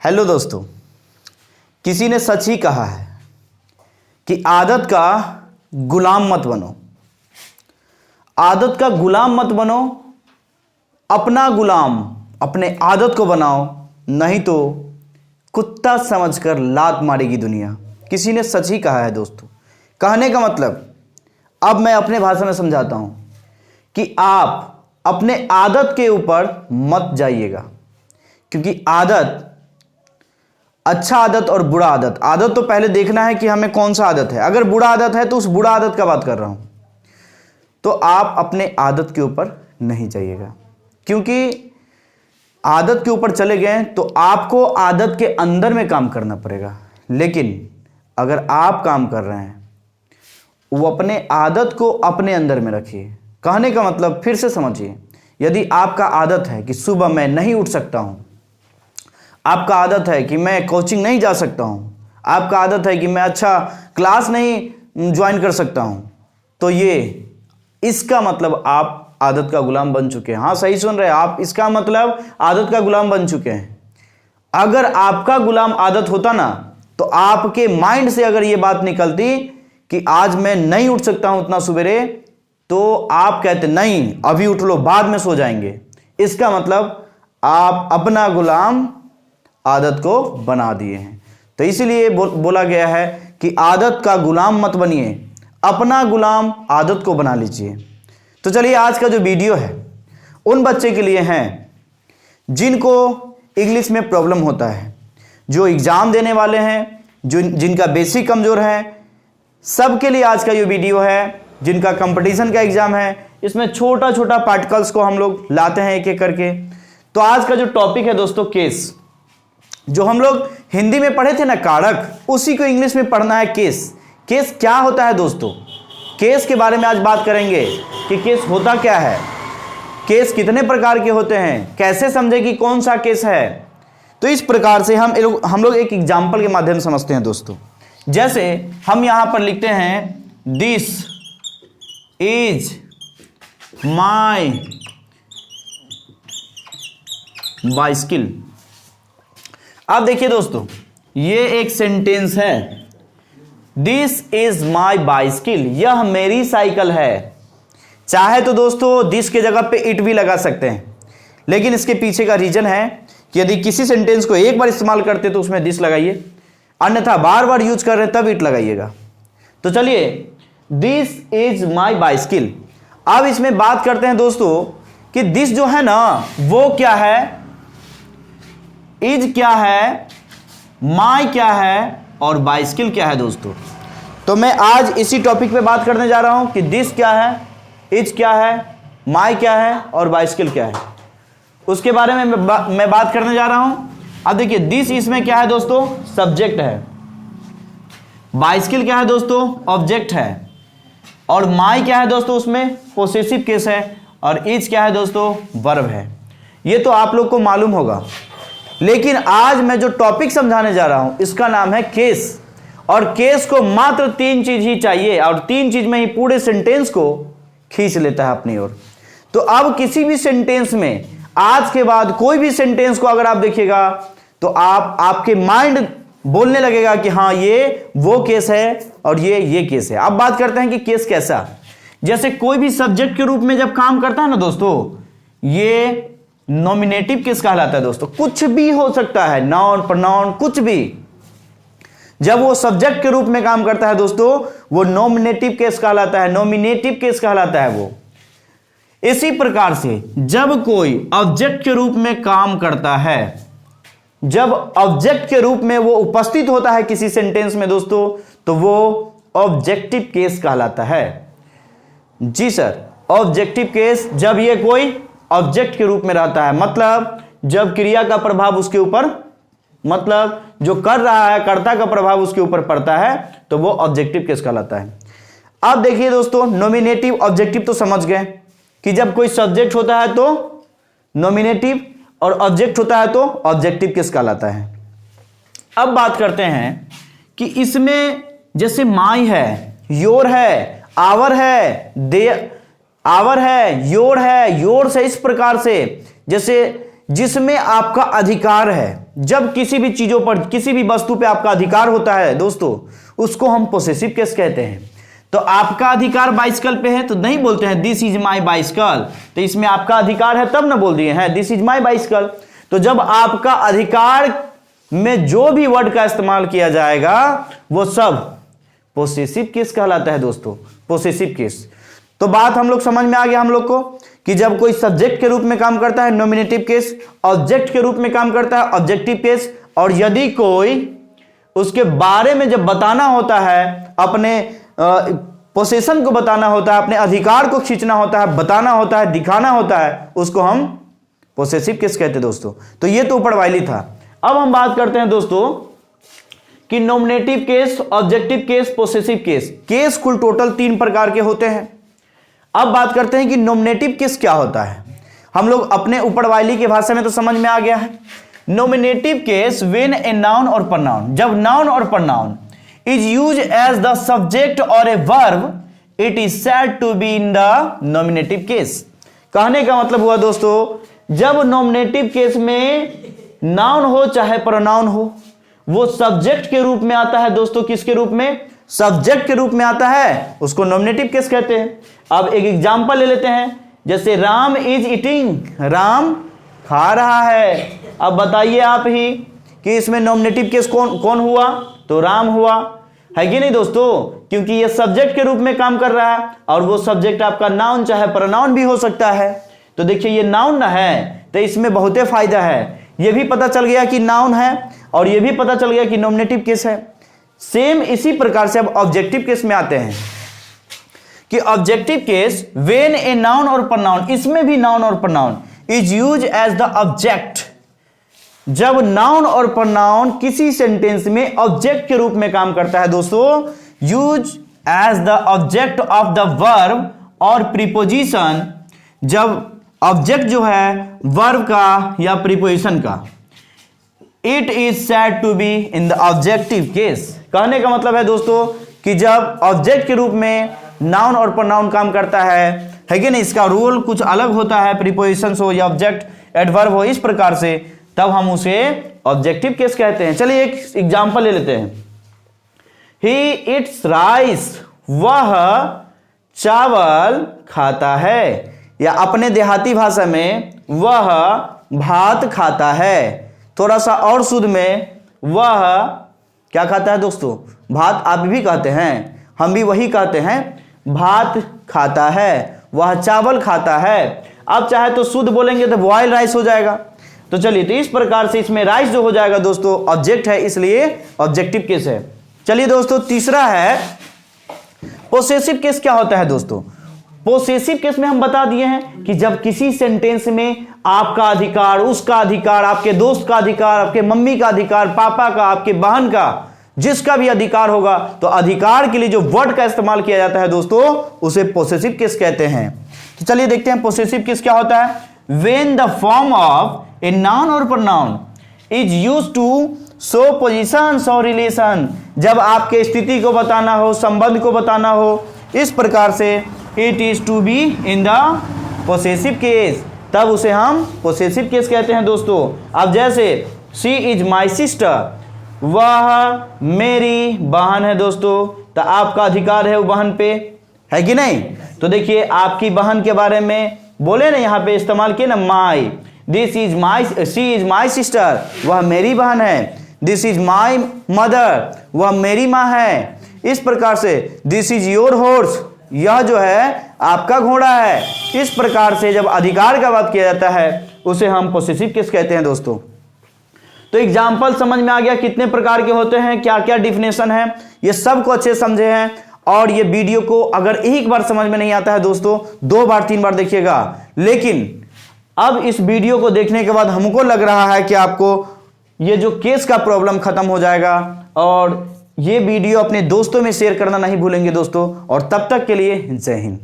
Hello दोस्तों, किसी ने सच ही कहा है कि आदत का गुलाम मत बनो। आदत का गुलाम मत बनो, अपना गुलाम अपने आदत को बनाओ, नहीं तो कुत्ता समझकर लात मारेगी दुनिया। किसी ने सच ही कहा है दोस्तों। कहने का मतलब अब मैं अपने भाषा में समझाता हूं कि आप अपने आदत के ऊपर मत जाइएगा, क्योंकि आदत, अच्छा आदत और बुरा आदत, आदत तो पहले देखना है कि हमें कौन सा आदत है। अगर बुरा आदत है तो उस बुरा आदत का बात कर रहा हूं, तो आप अपने आदत के ऊपर नहीं जाइएगा, क्योंकि आदत के ऊपर चले गए तो आपको आदत के अंदर में काम करना पड़ेगा। लेकिन अगर आप काम कर रहे हैं, वो अपने आदत को अपने अंदर में रखिए। कहने का मतलब फिर से समझिए, यदि आपका आदत है कि सुबह मैं नहीं उठ सकता हूं, आपका आदत है कि मैं कोचिंग नहीं जा सकता हूं, आपका आदत है कि मैं अच्छा क्लास नहीं ज्वाइन कर सकता हूं, तो ये इसका मतलब आप आदत का गुलाम बन चुके हैं। हाँ, सही सुन रहे हैं आप, इसका मतलब आदत का गुलाम बन चुके हैं। अगर आपका गुलाम आदत होता ना, तो आपके माइंड से अगर ये बात निकलती कि आज मैं नहीं उठ सकता हूं उतना सवेरे, तो आप कहते नहीं अभी उठ लो, बाद में सो जाएंगे। इसका मतलब आप अपना गुलाम आदत को बना दिए हैं। तो इसीलिए बोला गया है कि आदत का गुलाम मत बनिए, अपना गुलाम आदत को बना लीजिए। तो चलिए, आज का जो वीडियो है उन बच्चे के लिए है जिनको इंग्लिश में प्रॉब्लम होता है, जो एग्जाम देने वाले हैं, जिनका बेसिक कमजोर है, सबके लिए आज का ये वीडियो है। जिनका कंपटीशन का एग्जाम है, इसमें छोटा छोटा पार्टिकल्स को हम लोग लाते हैं एक एक करके। तो आज का जो टॉपिक है दोस्तों, केस। जो हम लोग हिंदी में पढ़े थे ना कारक, उसी को इंग्लिश में पढ़ना है केस। केस क्या होता है दोस्तों? केस के बारे में आज बात करेंगे कि केस होता क्या है, केस कितने प्रकार के होते हैं, कैसे समझे कि कौन सा केस है। तो इस प्रकार से हम लोग एक एग्जाम्पल के माध्यम से समझते हैं दोस्तों। जैसे हम यहां पर लिखते हैं, दिस इज माई बाइसिकल। अब देखिए दोस्तों, ये एक सेंटेंस है, दिस इज माई बाइसिकल, यह मेरी साइकिल है। चाहे तो दोस्तों दिस के जगह पे इट भी लगा सकते हैं, लेकिन इसके पीछे का रीजन है कि यदि किसी सेंटेंस को एक बार इस्तेमाल करते तो उसमें दिस लगाइए, अन्यथा बार बार यूज कर रहे तब इट लगाइएगा। तो चलिए, दिस इज माई बाइसिकल। अब इसमें बात करते हैं दोस्तों कि दिस जो है ना, वो क्या है, इज क्या है, माई क्या है और बाइसिकल क्या है दोस्तों। तो मैं आज इसी टॉपिक पे बात करने जा रहा हूं कि दिस क्या है, इज क्या है, माई क्या है और बाइसिकल क्या है, उसके बारे में मैं बात करने जा रहा हूं। अब देखिए, दिस इसमें क्या है दोस्तों, सब्जेक्ट है, बाइसिकल क्या है दोस्तों, ऑब्जेक्ट है, और माई क्या है दोस्तों, उसमें पोसेसिव केस है, और इज क्या है दोस्तों, वर्ब है। ये तो आप लोग को मालूम होगा। लेकिन आज मैं जो टॉपिक समझाने जा रहा हूं, इसका नाम है केस। और केस को मात्र 3 चीज ही चाहिए, और 3 चीज में ही पूरे सेंटेंस को खींच लेता है अपनी ओर। तो अब किसी भी सेंटेंस में, आज के बाद कोई भी सेंटेंस को अगर आप देखिएगा, तो आपके माइंड बोलने लगेगा कि हाँ, ये वो केस है और ये केस है। अब बात करते हैं कि केस कैसा। जैसे कोई भी सब्जेक्ट के रूप में जब काम करता है ना दोस्तों, ये नॉमिनेटिव केस कहलाता है दोस्तों। कुछ भी हो सकता है, नाउन, प्रोनाउन, कुछ भी। जब वो सब्जेक्ट के रूप में काम करता है दोस्तों, वो नॉमिनेटिव केस कहलाता है, नॉमिनेटिव केस कहलाता है वो। इसी प्रकार से जब कोई ऑब्जेक्ट के रूप में काम करता है, जब ऑब्जेक्ट के रूप में वो उपस्थित होता है किसी सेंटेंस में दोस्तों, तो वो ऑब्जेक्टिव केस कहलाता है। जी सर, ऑब्जेक्टिव केस जब ये कोई ऑब्जेक्ट के रूप में रहता है, मतलब जब क्रिया का प्रभाव उसके ऊपर, मतलब जो कर रहा है कर्ता का प्रभाव उसके ऊपर पड़ता है, तो वो ऑब्जेक्टिव केस कहलाता है। अब देखिए दोस्तों, नॉमिनेटिव ऑब्जेक्टिव तो समझ गए कि जब कोई सब्जेक्ट होता है तो नॉमिनेटिव, और ऑब्जेक्ट होता है तो ऑब्जेक्टिव केस कहलाता है। अब बात करते हैं कि इसमें जैसे माई है, योर है, आवर है, आवर है, योर है, योर से, इस प्रकार से जैसे जिसमें आपका अधिकार है, जब किसी भी चीजों पर, किसी भी वस्तु पे आपका अधिकार होता है दोस्तों, उसको हम पोसेसिव केस कहते हैं। तो आपका अधिकार बाइसिकल पे है तो नहीं बोलते हैं दिस इज माई बाइसिकल, तो इसमें आपका अधिकार है तब ना बोल दिए हैं दिस इज माई बाइसिकल। तो जब आपका अधिकार में जो भी वर्ड का इस्तेमाल किया जाएगा वो सब पोसेसिव केस कहलाता है दोस्तों, पोसेसिव केस। तो बात हम लोग समझ में आ गया हम लोग को कि जब कोई सब्जेक्ट के रूप में काम करता है नॉमिनेटिव केस, ऑब्जेक्ट के रूप में काम करता है ऑब्जेक्टिव केस, और यदि कोई उसके बारे में जब बताना होता है, अपने पोसेशन को बताना होता है, अपने अधिकार को खींचना होता है, बताना होता है, दिखाना होता है, उसको हम पोसेसिव केस कहते हैं दोस्तों। तो ये तो ऊपर वाली था। अब हम बात करते हैं दोस्तों कि nominative case, objective case, possessive case. Case कुल टोटल 3 प्रकार के होते हैं। अब बात करते हैं कि नॉमिनेटिव केस क्या होता है। हम लोग अपने ऊपर वाली की भाषा में तो समझ में आ गया है। Nominative case when a noun और प्रोनाउन, जब नाउन और pronoun is used as the subject or a verb, it is said to be in the nominative case। कहने का मतलब हुआ दोस्तों, जब नॉमिनेटिव केस में नाउन हो चाहे प्रोनाउन हो, वो सब्जेक्ट के रूप में आता है दोस्तों। किसके रूप में? सब्जेक्ट के रूप में आता है, उसको नॉमिनेटिव केस कहते हैं। अब एक एग्जांपल ले लेते हैं, जैसे राम इज ईटिंग, राम खा रहा है। अब बताइए आप ही कि इसमें नॉमिनेटिव केस कौन कौन हुआ? तो राम हुआ, है कि नहीं दोस्तों? क्योंकि ये सब्जेक्ट के रूप में काम कर रहा है, और वो सब्जेक्ट आपका नाउन चाहे प्रोनाउन भी हो सकता है। तो देखिए ये नाउन ना है, तो इसमें बहुत फायदा है। ये भी पता चल गया कि नाउन है, और ये भी पता चल गया कि नॉमिनेटिव केस है। सेम इसी प्रकार से अब ऑब्जेक्टिव केस में आते हैं कि objective case when a noun और प्रोनाउन, इसमें भी नाउन और pronoun is use as the object. जब नाउन और प्रोनाउन किसी सेंटेंस में ऑब्जेक्ट के रूप में काम करता है दोस्तों, use as the object of the verb और प्रीपोजिशन, जब ऑब्जेक्ट जो है वर्ब का या प्रीपोजिशन का, it is said to be in the objective case. कहने का मतलब है दोस्तों कि जब ऑब्जेक्ट के रूप में नाउन और प्रोनाउन काम करता है कि नहीं, इसका रोल कुछ अलग होता है, प्रीपोजिशन हो या ऑब्जेक्ट एडवर्ब हो, इस प्रकार से, तब हम उसे ऑब्जेक्टिव केस कहते हैं। चलिए एक एग्जांपल ले लेते हैं। ही इट्स राइस, वह चावल खाता है, या अपने देहाती भाषा में वह भात खाता है। थोड़ा सा और शुद्ध में, वह क्या खाता है दोस्तों? भात। आप भी कहते हैं, हम भी वही कहते हैं, भात खाता है, वह चावल खाता है। अब चाहे तो शुद्ध बोलेंगे तो बॉयल राइस हो जाएगा। तो चलिए, तो इस प्रकार से इसमें राइस जो हो जाएगा दोस्तों ऑब्जेक्ट है, इसलिए ऑब्जेक्टिव केस है। चलिए दोस्तों, तीसरा है पोसेसिव केस। क्या होता है दोस्तों? पोसेसिव केस में हम बता दिए हैं कि जब किसी सेंटेंस में आपका अधिकार, उसका अधिकार, आपके दोस्त का अधिकार, आपके मम्मी का अधिकार, पापा का, आपके बहन का, जिसका भी अधिकार होगा, तो अधिकार के लिए जो वर्ड का इस्तेमाल किया जाता है दोस्तों, उसे पोसेसिव केस कहते हैं। तो चलिए देखते हैं पोसेसिव केस क्या होता है। When the form of a noun और pronoun is used to show position और रिलेशन, जब आपके स्थिति को बताना हो, संबंध को बताना हो, इस प्रकार से it is to be in the possessive case, तब उसे हम पोसेसिव केस कहते हैं दोस्तों। अब जैसे शी इज माई सिस्टर, वह मेरी बहन है दोस्तों, तो आपका अधिकार है वो बहन पे, है कि नहीं? तो देखिए आपकी बहन के बारे में बोले ना, यहाँ पे इस्तेमाल किए ना my. This is my, she is my sister, वह मेरी बहन है। दिस इज माई मदर, वह मेरी माँ है। इस प्रकार से दिस इज योर हॉर्स, यह जो है आपका घोड़ा है। इस प्रकार से जब अधिकार का बात किया जाता है उसे हम पोसेसिव केस कहते हैं दोस्तों। तो एग्जाम्पल समझ में आ गया कितने प्रकार के होते हैं, क्या क्या डिफिनेशन है, ये सब को अच्छे समझे हैं। और ये वीडियो को अगर एक बार समझ में नहीं आता है दोस्तों, 2 बार 3 बार देखिएगा। लेकिन अब इस वीडियो को देखने के बाद हमको लग रहा है कि आपको ये जो केस का प्रॉब्लम खत्म हो जाएगा। और ये वीडियो अपने दोस्तों में शेयर करना नहीं भूलेंगे दोस्तों। और तब तक के लिए जय हिंद।